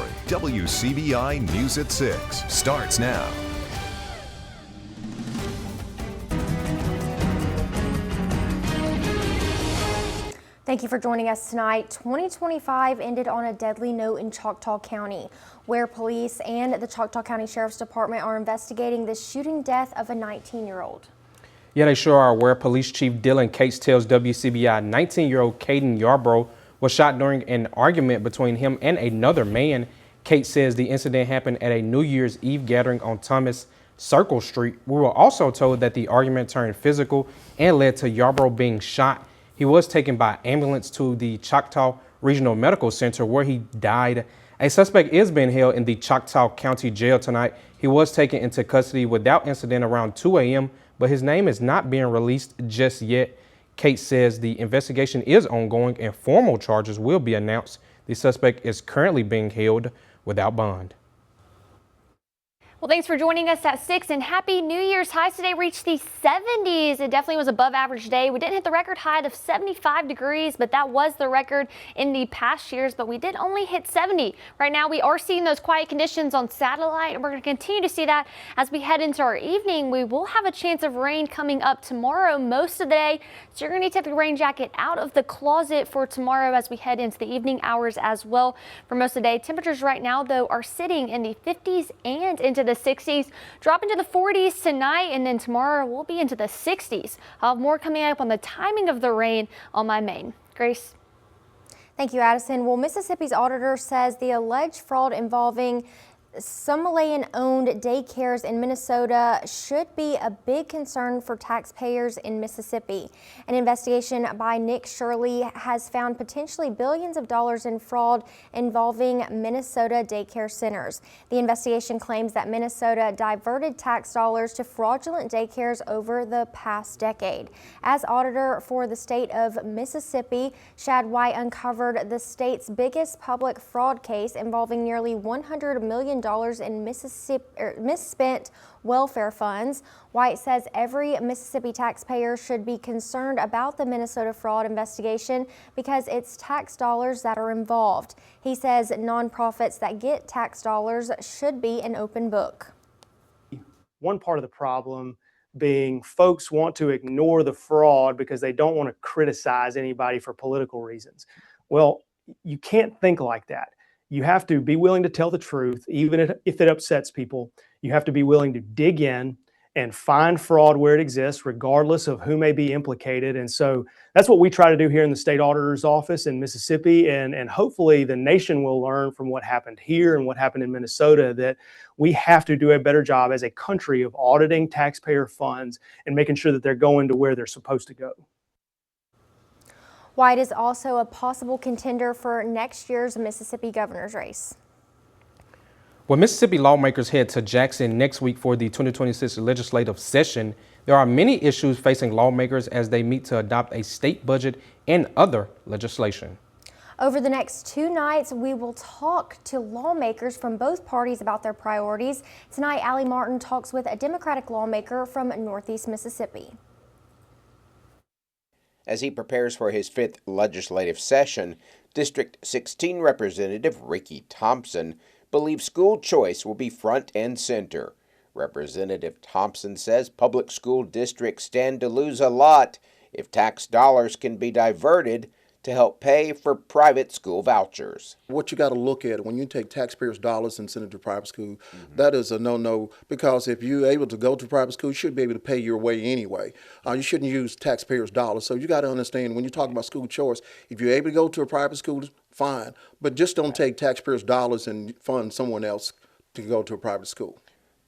story. WCBI News at 6 starts now. Thank you for joining us tonight. 2025 ended on a deadly note in Choctaw County, where police and the Choctaw County Sheriff's Department are investigating the shooting death of a 19-year-old. Yeah, they sure are. Where Police Chief Dylan Cates tells WCBI 19-year-old Caden Yarbrough was shot during an argument between him and another man. Cates says the incident happened at a New Year's Eve gathering on Thomas Circle Street. We were also told that the argument turned physical and led to Yarbrough being shot. He was taken by ambulance to the Choctaw Regional Medical Center where he died. A suspect is being held in the Choctaw County Jail tonight. He was taken into custody without incident around 2 a.m., but his name is not being released just yet. Kate says the investigation is ongoing and formal charges will be announced. The suspect is currently being held without bond. Well, thanks for joining us at 6 and happy New Year's. Highs today reached the 70s. It definitely was above average day. We didn't hit the record high of 75 degrees, but that was the record in the past years, but we did only hit 70. Right now, we are seeing those quiet conditions on satellite, and we're going to continue to see that as we head into our evening. We will have a chance of rain coming up tomorrow most of the day, so you're going to need to take the rain jacket out of the closet for tomorrow as we head into the evening hours as well. For most of the day, temperatures right now, though, are sitting in the 50s and into the 60s, drop into the 40s tonight, and then tomorrow we'll be into the 60s. I'll have more coming up on the timing of the rain on my main. Grace. Thank you, Addison. Well, Mississippi's auditor says the alleged fraud involving Somalian-owned daycares in Minnesota should be a big concern for taxpayers in Mississippi. An investigation by Nick Shirley has found potentially billions of dollars in fraud involving Minnesota daycare centers. The investigation claims that Minnesota diverted tax dollars to fraudulent daycares over the past decade. As auditor for the state of Mississippi, Shad White uncovered the state's biggest public fraud case involving nearly $100 million in misspent welfare funds. White says every Mississippi taxpayer should be concerned about the Minnesota fraud investigation because it's tax dollars that are involved. He says nonprofits that get tax dollars should be an open book. One part of the problem being folks want to ignore the fraud because they don't want to criticize anybody for political reasons. Well, you can't think like that. You have to be willing to tell the truth, even if it upsets people. You have to be willing to dig in and find fraud where it exists, regardless of who may be implicated. And so that's what we try to do here in the state auditor's office in Mississippi. And hopefully the nation will learn from what happened here and what happened in Minnesota, that we have to do a better job as a country of auditing taxpayer funds and making sure that they're going to where they're supposed to go. White is also a possible contender for next year's Mississippi governor's race. When Mississippi lawmakers head to Jackson next week for the 2026 legislative session, there are many issues facing lawmakers as they meet to adopt a state budget and other legislation. Over the next 2 nights, we will talk to lawmakers from both parties about their priorities. Tonight, Allie Martin talks with a Democratic lawmaker from Northeast Mississippi. As he prepares for his 5th legislative session, District 16 Representative Ricky Thompson believes school choice will be front and center. Representative Thompson says public school districts stand to lose a lot if tax dollars can be diverted to help pay for private school vouchers. What you got to look at when you take taxpayers' dollars and send it to private school, that is a no-no, because if you're able to go to private school, you should be able to pay your way anyway. You shouldn't use taxpayers' dollars. So you got to understand when you talk about school choice, if you're able to go to a private school, fine, but just don't take taxpayers' dollars and fund someone else to go to a private school.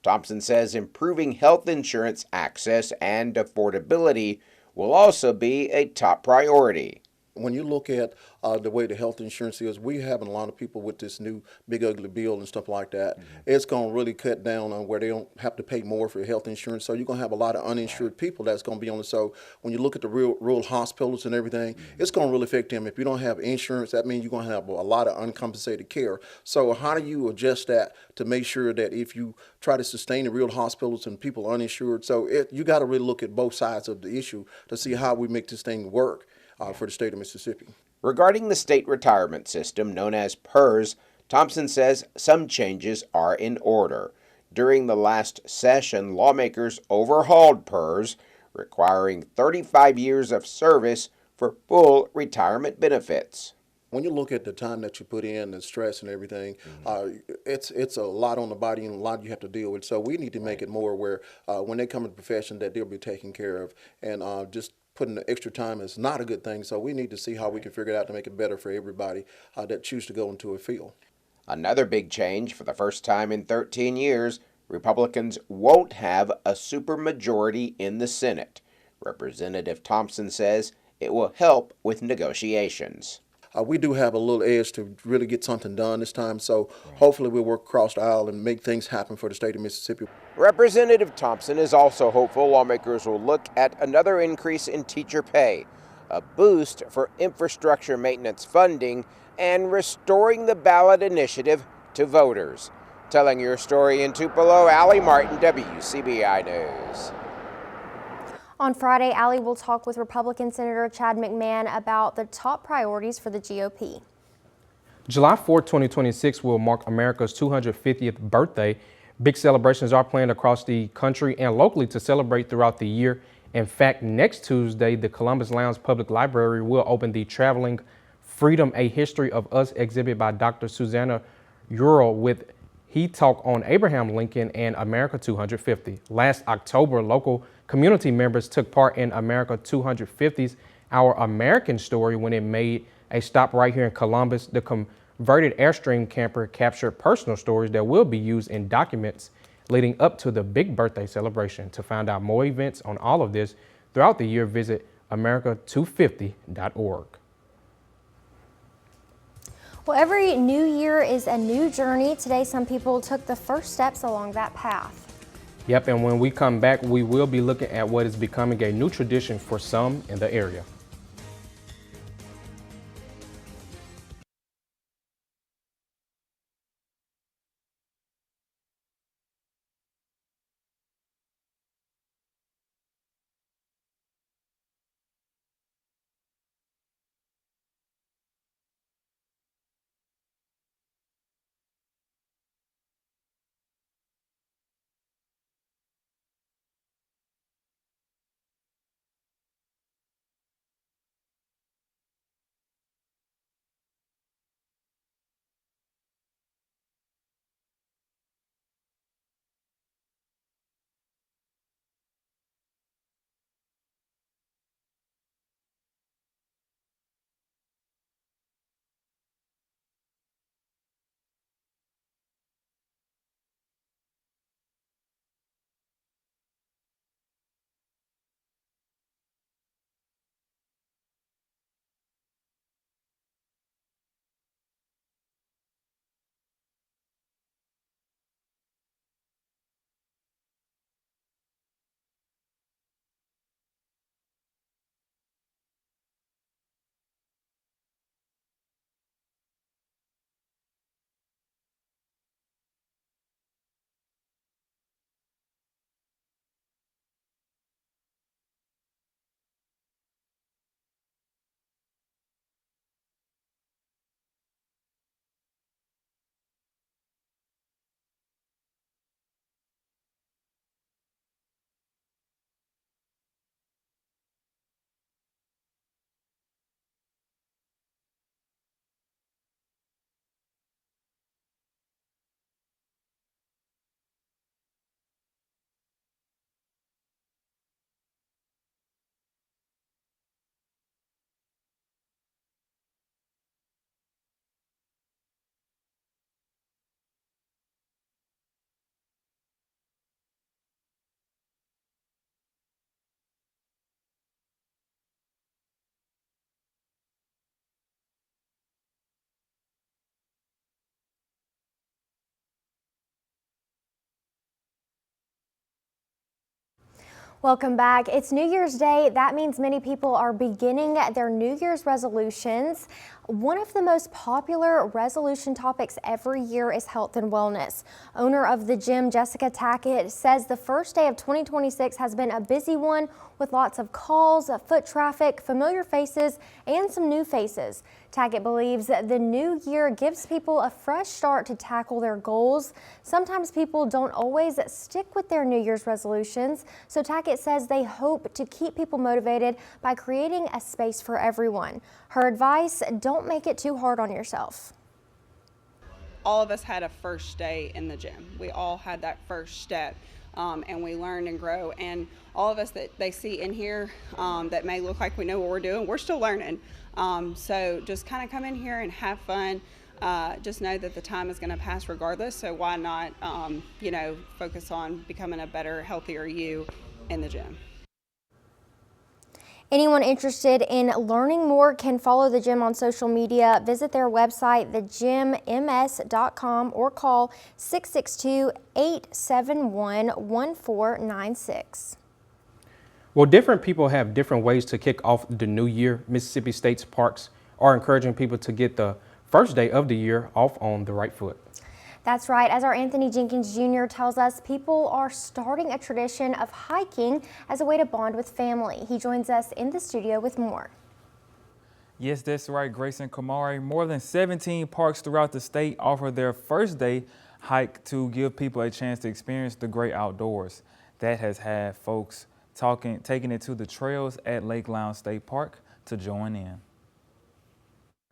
Thompson says improving health insurance access and affordability will also be a top priority. When you look at the way the health insurance is, we having a lot of people with this new big ugly bill and stuff like that. It's going to really cut down on where they don't have to pay more for health insurance. So you're going to have a lot of uninsured people that's going to be on it. So when you look at the rural hospitals and everything, it's going to really affect them. If you don't have insurance, that means you're going to have a lot of uncompensated care. So how do you adjust that to make sure that if you try to sustain the real hospitals and people uninsured, so you got to really look at both sides of the issue to see how we make this thing work for the state of Mississippi. Regarding the state retirement system known as PERS, Thompson says some changes are in order. During the last session, lawmakers overhauled PERS, requiring 35 years of service for full retirement benefits. When you look at the time that you put in, the stress and everything, it's a lot on the body and a lot you have to deal with. So we need to make it more where when they come in the profession that they'll be taken care of, and just putting the extra time is not a good thing. So we need to see how we can figure it out to make it better for everybody that choose to go into a field. Another big change: for the first time in 13 years, Republicans won't have a supermajority in the Senate. Representative Thompson says it will help with negotiations. We do have a little edge to really get something done this time, so hopefully we'll work across the aisle and make things happen for the state of Mississippi. Representative Thompson is also hopeful lawmakers will look at another increase in teacher pay, a boost for infrastructure maintenance funding, and restoring the ballot initiative to voters. Telling your story in Tupelo, Allie Martin, WCBI News. On Friday, Allie will talk with Republican Senator Chad McMahon about the top priorities for the GOP. July 4, 2026 will mark America's 250th birthday. Big celebrations are planned across the country and locally to celebrate throughout the year. In fact, next Tuesday, the Columbus Lounge Public Library will open the Traveling Freedom, A History of Us exhibit by Dr. Susanna Ural with He Talk on Abraham Lincoln and America 250. Last October, local community members took part in America 250's Our American Story when it made a stop right here in Columbus. The converted Airstream camper captured personal stories that will be used in documents leading up to the big birthday celebration. To find out more events on all of this throughout the year, visit america250.org. Well, every new year is a new journey. Today, some people took the first steps along that path. Yep, and when we come back, we will be looking at what is becoming a new tradition for some in the area. Welcome back. It's New Year's Day. That means many people are beginning their New Year's resolutions. One of the most popular resolution topics every year is health and wellness. Owner of the gym, Jessica Tackett, says the first day of 2026 has been a busy one with lots of calls, foot traffic, familiar faces, and some new faces. Tackett believes the new year gives people a fresh start to tackle their goals. Sometimes people don't always stick with their New Year's resolutions, so Tackett says they hope to keep people motivated by creating a space for everyone. Her advice: don't make it too hard on yourself. All of us had a first day in the gym. We all had that first step, and we learned and grow. And all of us that they see in here that may look like we know what we're doing, we're still learning. So just kind of come in here and have fun. Just know that the time is going to pass regardless. So why not, focus on becoming a better, healthier you in the gym. Anyone interested in learning more can follow the gym on social media, visit their website, thegymms.com, or call 662-871-1496. Well, different people have different ways to kick off the new year. Mississippi State's parks are encouraging people to get the first day of the year off on the right foot. That's right. As our Anthony Jenkins Jr. tells us, people are starting a tradition of hiking as a way to bond with family. He joins us in the studio with more. Yes, that's right, Grace and Kamari. More than 17 parks throughout the state offer their first day hike to give people a chance to experience the great outdoors. That has had folks taking it to the trails at Lake Lowndes State Park to join in.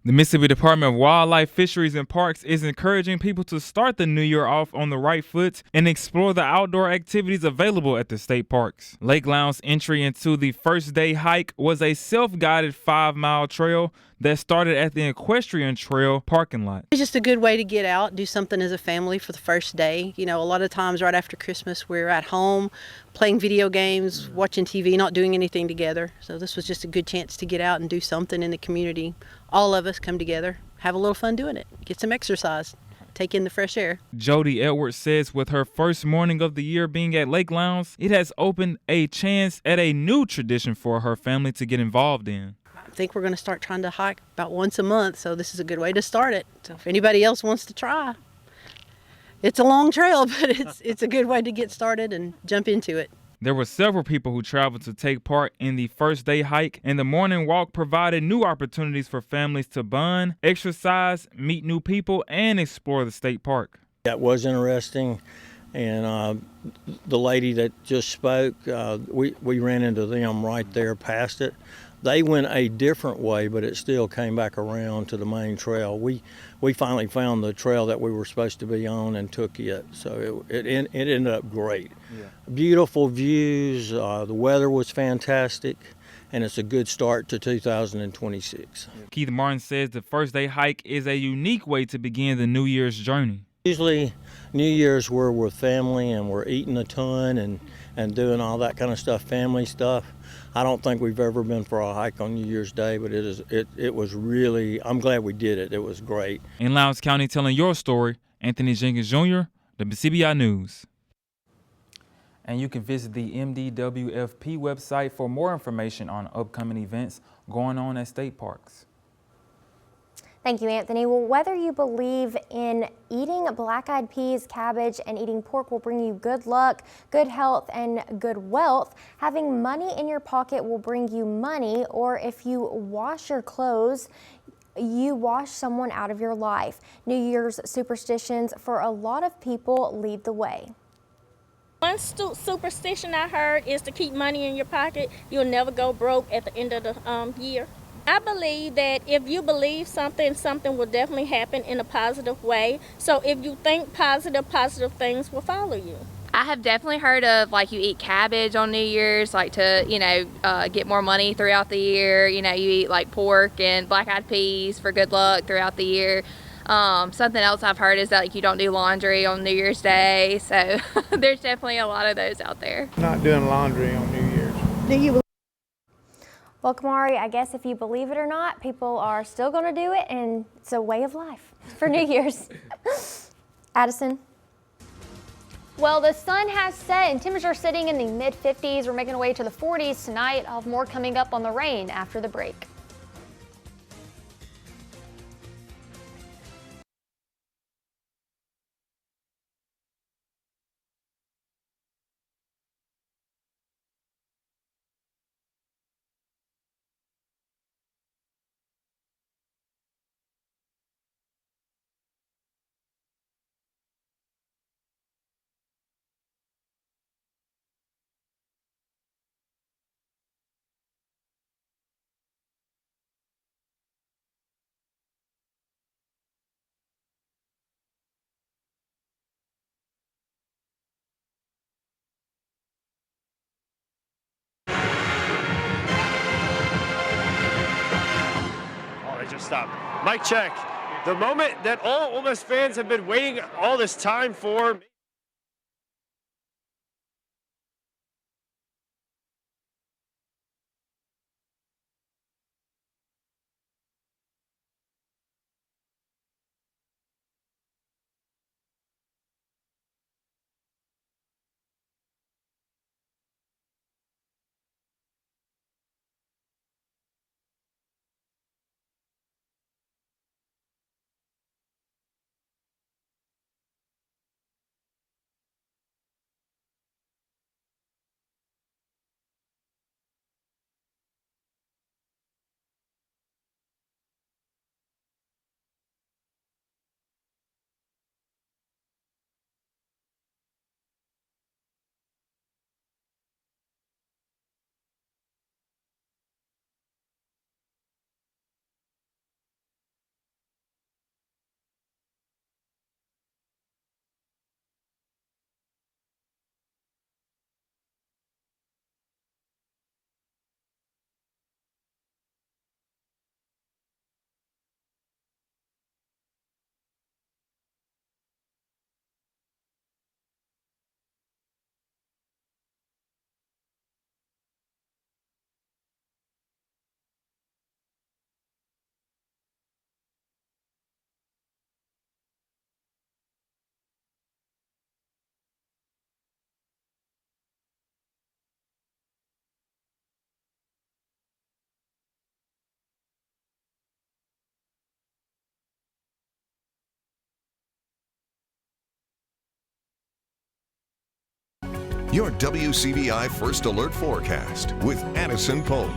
The Mississippi Department of Wildlife, Fisheries, and Parks is encouraging people to start the new year off on the right foot and explore the outdoor activities available at the state parks. Lake Lowndes' entry into the first day hike was a self-guided 5-mile trail that started at the Equestrian Trail parking lot. It's just a good way to get out, do something as a family for the first day. You know, a lot of times right after Christmas, we're at home playing video games, watching TV, not doing anything together. So this was just a good chance to get out and do something in the community. All of us come together, have a little fun doing it, get some exercise, take in the fresh air. Jody Edwards says with her first morning of the year being at Lake Lowndes, it has opened a chance at a new tradition for her family to get involved in. I think we're going to start trying to hike about once a month, so this is a good way to start it. So if anybody else wants to try, it's a long trail, but it's a good way to get started and jump into it. There were several people who traveled to take part in the first day hike, and the morning walk provided new opportunities for families to bond, exercise, meet new people, and explore the state park. That was interesting, and the lady that just spoke, we ran into them right there past it. They went a different way, but it still came back around to the main trail. We finally found the trail that we were supposed to be on and took it, so it ended up great. Yeah. Beautiful views, the weather was fantastic, and it's a good start to 2026. Keith Martin says the first day hike is a unique way to begin the New Year's journey. Usually New Year's we're with family and we're eating a ton and doing all that kind of stuff, family stuff. I don't think we've ever been for a hike on New Year's Day, but it was really, I'm glad we did it. It was great. In Lowndes County telling your story, Anthony Jenkins Jr., WCBI News. And you can visit the MDWFP website for more information on upcoming events going on at state parks. Thank you, Anthony. Well, whether you believe in eating black-eyed peas, cabbage, and eating pork will bring you good luck, good health, and good wealth, having money in your pocket will bring you money, or if you wash your clothes, you wash someone out of your life. New Year's superstitions for a lot of people lead the way. One superstition I heard is to keep money in your pocket. You'll never go broke at the end of the year. I believe that if you believe something, something will definitely happen in a positive way. So if you think positive things will follow you. I have definitely heard of, like, you eat cabbage on New Year's, like, to, get more money throughout the year. You eat, like, pork and black-eyed peas for good luck throughout the year. Something else I've heard is that, like, you don't do laundry on New Year's Day. So there's definitely a lot of those out there. Not doing laundry on New Year's. Do you? Well, Kamari, I guess if you believe it or not, people are still going to do it, and it's a way of life for New Year's. Addison? Well, the sun has set and temperatures are sitting in the mid-50s. We're making our way to the 40s tonight. I'll have more coming up on the rain after the break. Just stop. Mic check. The moment that all Ole Miss fans have been waiting all this time for. Your WCBI First Alert Forecast with Addison Polk.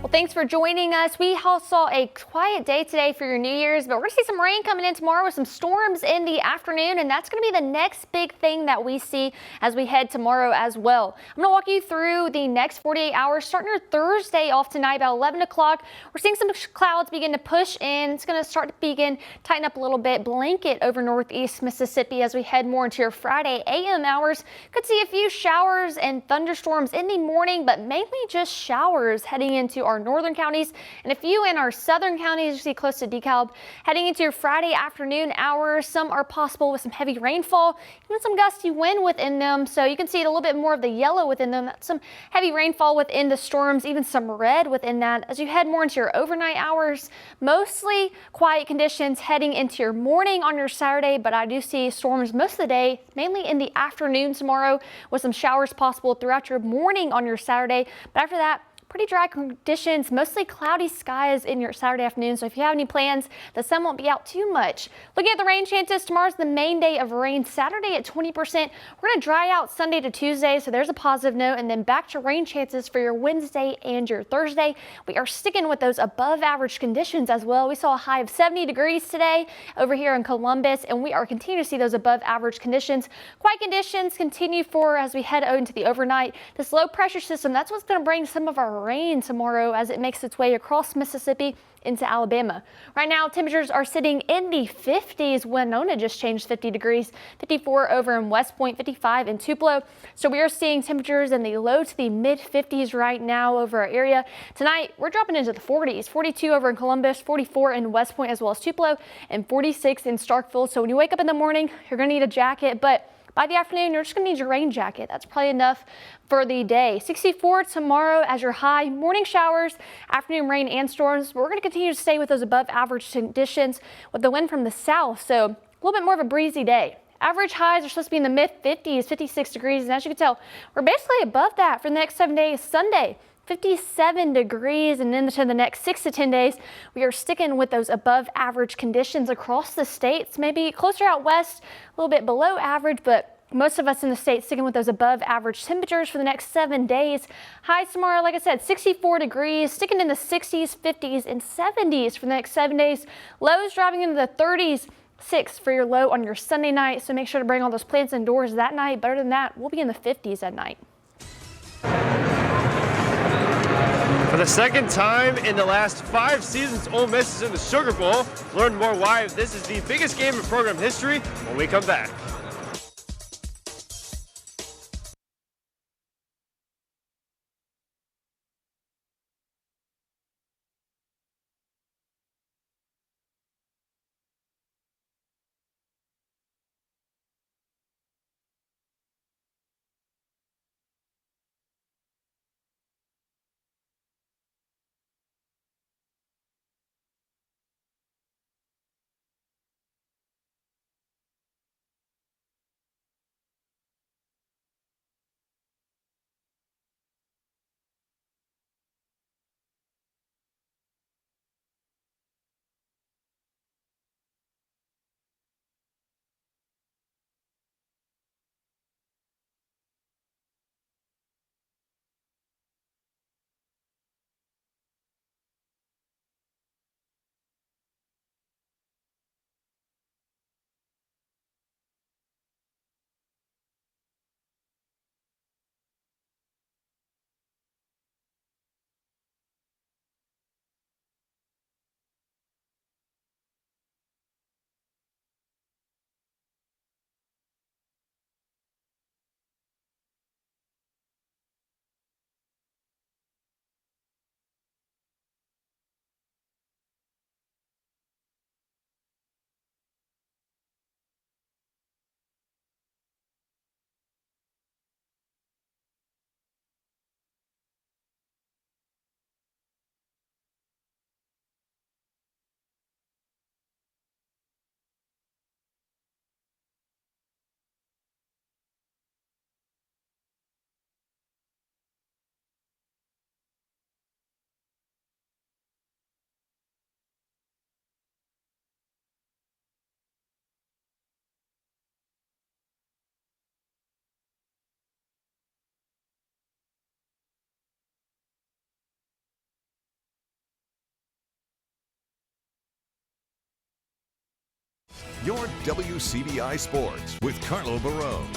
Well, thanks for joining us. We all saw a quiet day today for your New Year's, but we're going to see some rain coming in tomorrow with some storms in the afternoon, and that's going to be the next big thing that we see as we head tomorrow as well. I'm going to walk you through the next 48 hours, starting your Thursday off tonight about 11 o'clock. We're seeing some clouds begin to push in. It's going to start to tighten up a little bit, blanket over northeast Mississippi as we head more into your Friday AM hours. Could see a few showers and thunderstorms in the morning, but mainly just showers heading into our northern counties and a few in our southern counties. You see close to DeKalb. Heading into your Friday afternoon hours, some are possible with some heavy rainfall, even some gusty wind within them. So you can see a little bit more of the yellow within them. That's some heavy rainfall within the storms, even some red within that. As you head more into your overnight hours, mostly quiet conditions heading into your morning on your Saturday, but I do see storms most of the day, mainly in the afternoon tomorrow, with some showers possible throughout your morning on your Saturday. But after that, pretty dry conditions, mostly cloudy skies in your Saturday afternoon. So if you have any plans, the sun won't be out too much. Looking at the rain chances, tomorrow's the main day of rain. Saturday at 20%. We're going to dry out Sunday to Tuesday, so there's a positive note. And then back to rain chances for your Wednesday and your Thursday. We are sticking with those above average conditions as well. We saw a high of 70 degrees today over here in Columbus, and we are continuing to see those above average conditions. Quiet conditions continue for as we head into the overnight. This low pressure system, that's what's going to bring some of our rain tomorrow as it makes its way across Mississippi into Alabama. Right now, temperatures are sitting in the 50s. Winona just changed 50 degrees, 54 over in West Point, 55 in Tupelo. So we are seeing temperatures in the low to the mid 50s right now over our area. Tonight, we're dropping into the 40s, 42 over in Columbus, 44 in West Point as well as Tupelo, and 46 in Starkville. So when you wake up in the morning, you're going to need a jacket, but By the afternoon, you're just going to need your rain jacket. That's probably enough for the day. 64 tomorrow as your high. Morning showers, afternoon rain and storms. But we're going to continue to stay with those above average conditions with the wind from the south. So a little bit more of a breezy day. Average highs are supposed to be in the mid-50s, 56 degrees. And as you can tell, we're basically above that for the next 7 days. Sunday, 57 degrees, and into the next 6 to 10 days, we are sticking with those above average conditions across the states, maybe closer out west, a little bit below average, but most of us in the state sticking with those above average temperatures for the next 7 days. Highs tomorrow, like I said, 64 degrees, sticking in the 60s, 50s, and 70s for the next 7 days. Lows dropping into the 30s. 6 for your low on your Sunday night, so make sure to bring all those plants indoors that night. Better than that, we'll be in the 50s at night. For the second time in the last 5 seasons, Ole Miss is in the Sugar Bowl. Learn more why this is the biggest game in program history when we come back. Your WCBI Sports with Carlo Barone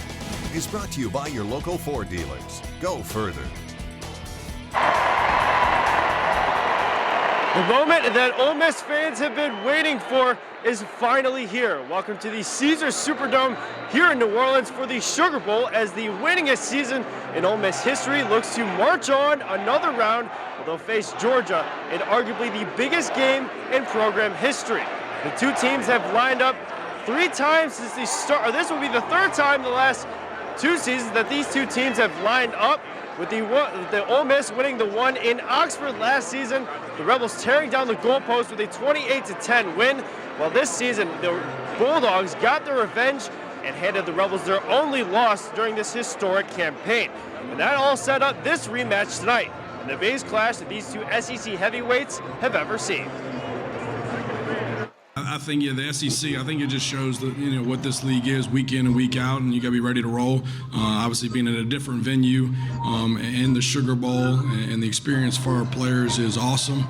is brought to you by your local Ford dealers. Go further. The moment that Ole Miss fans have been waiting for is finally here. Welcome to the Caesars Superdome here in New Orleans for the Sugar Bowl, as the winningest season in Ole Miss history looks to march on another round, where they'll face Georgia in arguably the biggest game in program history. The two teams have lined up 3 times since the start, or this will be the 3rd time in the last 2 seasons that these two teams have lined up, with the Ole Miss winning the one in Oxford last season, the Rebels tearing down the goalpost with a 28-10 win. While this season, the Bulldogs got their revenge and handed the Rebels their only loss during this historic campaign. And that all set up this rematch tonight, and the biggest clash that these two SEC heavyweights have ever seen. I think, yeah, the SEC, I think it just shows that, you know, what this league is week in and week out, and you got to be ready to roll. Obviously, being in a different venue and the Sugar Bowl and the experience for our players is awesome.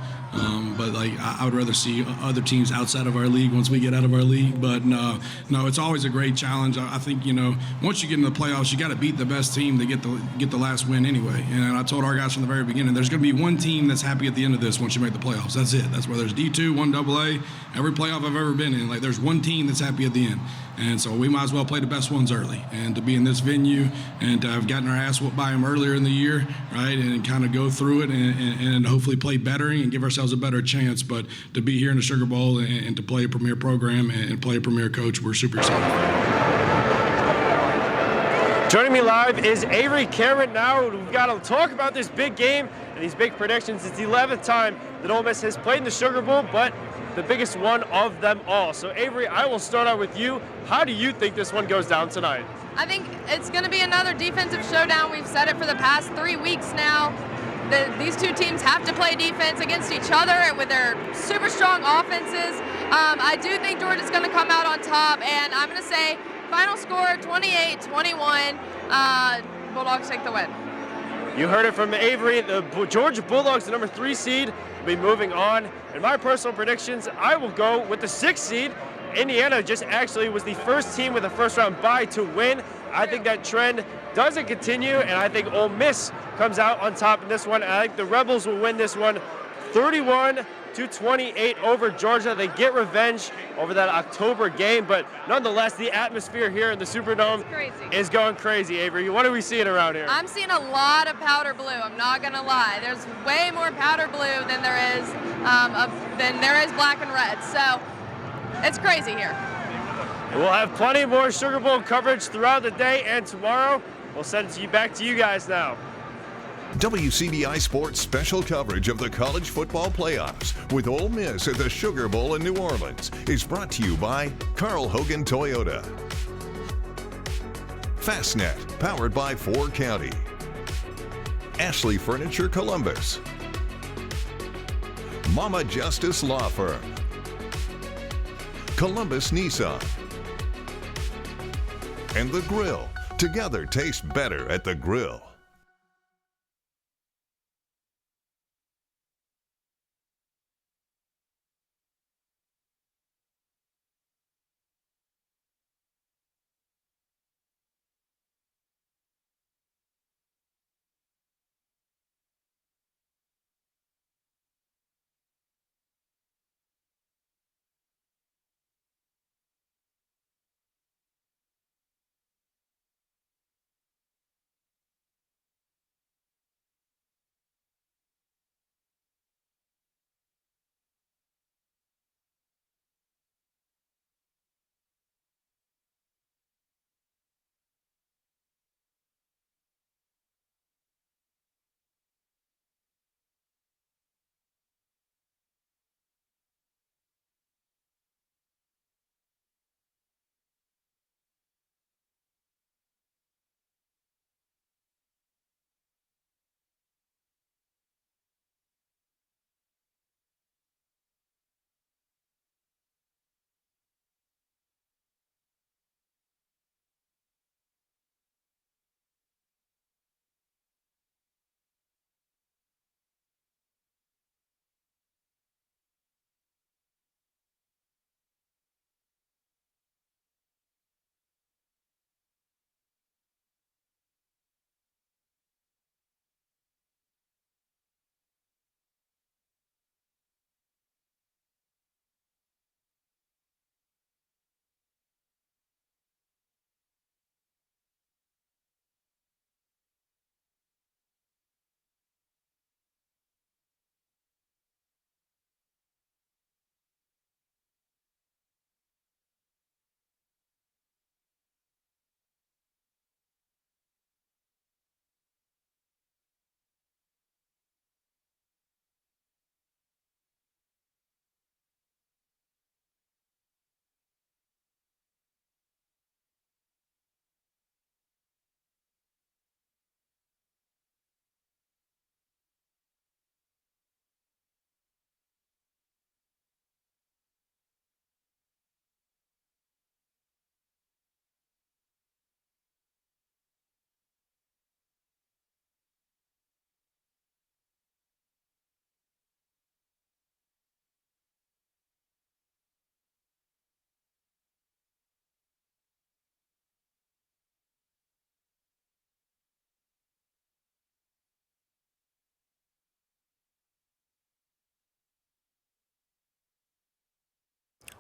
But like, I would rather see other teams outside of our league once we get out of our league. But no, it's always a great challenge. I think, you know, once you get into the playoffs, you got to beat the best team to get the last win anyway. And I told our guys from the very beginning, there's going to be one team that's happy at the end of this once you make the playoffs. That's it. That's where there's D2, 1AA, every playoff I've ever been in. Like, there's one team that's happy at the end. And so we might as well play the best ones early. And to be in this venue and to have gotten our ass whooped by them earlier in the year, right, and kind of go through it and hopefully play better and give ourselves a better chance. But to be here in the Sugar Bowl and to play a premier program and play a premier coach, we're super excited. Joining me live is Avery Cameron now. We've got to talk about this big game and these big predictions. It's the 11th time that Ole Miss has played in the Sugar Bowl, but the biggest one of them all. So Avery, I will start out with you. How do you think this one goes down tonight? I think it's going to be another defensive showdown. We've said it for the past 3 weeks now. These two teams have to play defense against each other with their super strong offenses. I do think Georgia's going to come out on top, and I'm going to say final score 28-21. Bulldogs take the win. You heard it from Avery. The Georgia Bulldogs, the number 3 seed, will be moving on. In my personal predictions, I will go with the 6th seed. Indiana just actually was the first team with a first-round bye to win. I think that trend doesn't continue, and I think Ole Miss comes out on top in this one. I think the Rebels will win this one 31-28 over Georgia. They get revenge over that October game, but nonetheless, the atmosphere here in the Superdome is going crazy, Avery. What are we seeing around here? I'm seeing a lot of powder blue. I'm not going to lie. There's way more powder blue than there is black and red. So it's crazy here. We'll have plenty more Sugar Bowl coverage throughout the day and tomorrow. We'll send it back to you guys now. WCBI Sports special coverage of the college football playoffs with Ole Miss at the Sugar Bowl in New Orleans is brought to you by Carl Hogan Toyota, Fastnet, powered by 4 County, Ashley Furniture Columbus, Mama Justice Law Firm, Columbus Nissan, and The Grill. Together taste better at The Grill.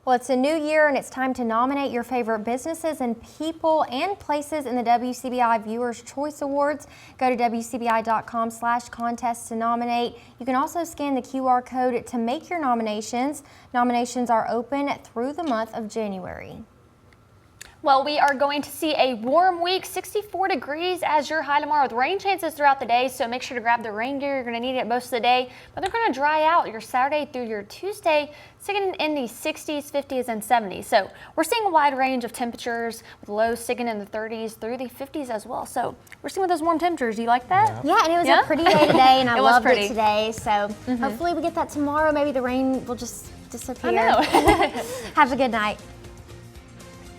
Well, it's a new year and it's time to nominate your favorite businesses and people and places in the WCBI Viewers' Choice Awards. Go to WCBI.com/contest to nominate. You can also scan the QR code to make your nominations. Nominations are open through the month of January. Well, we are going to see a warm week, 64 degrees as your high tomorrow with rain chances throughout the day. So make sure to grab the rain gear. You're going to need it most of the day, but they're going to dry out your Saturday through your Tuesday, sitting in the 60s, 50s, and 70s. So we're seeing a wide range of temperatures with lows sitting in the 30s through the 50s as well. So we're seeing those warm temperatures. Do you like that? Yeah, and it was a pretty day today, and I loved pretty. it today. So hopefully we get that tomorrow. Maybe the rain will just disappear. I know. Have a good night.